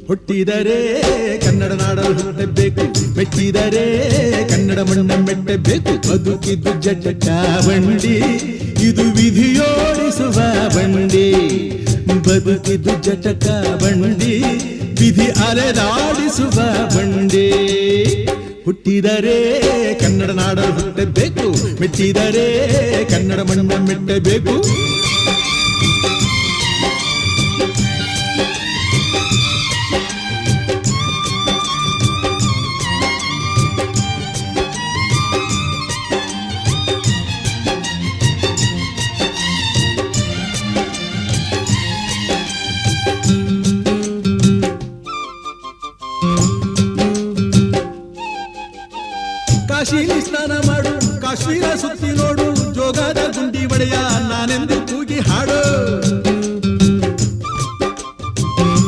ಹುಟ್ಟಿದರೆ ಕನ್ನಡ ನಾಡಲು ಹುಟ್ಟಬೇಕು, ಮೆಚ್ಚಿದರೆ ಕನ್ನಡ ಮಣ್ಣ ಮೆಟ್ಟಬೇಕು. ಬದುಕಿದ್ದು ಜಟಕ ಬಂಡಿ, ಇದು ವಿಧಿಯೋಡಿಸುವ ಬಂಡಿ. ಬದುಕಿದ್ದು ಜಟಕ ಬಂಡಿ, ವಿಧಿ ಅಲೆದಾಡಿಸುವ ಬಂಡಿ. ಹುಟ್ಟಿದರೆ ಕನ್ನಡ ನಾಡಲು ಹುಟ್ಟಬೇಕು, ಮೆಚ್ಚಿದರೆ ಕನ್ನಡ ಮಣ್ಣ ಮೆಟ್ಟಬೇಕು. ಕಾಶಿಲಿ ಸ್ನಾನ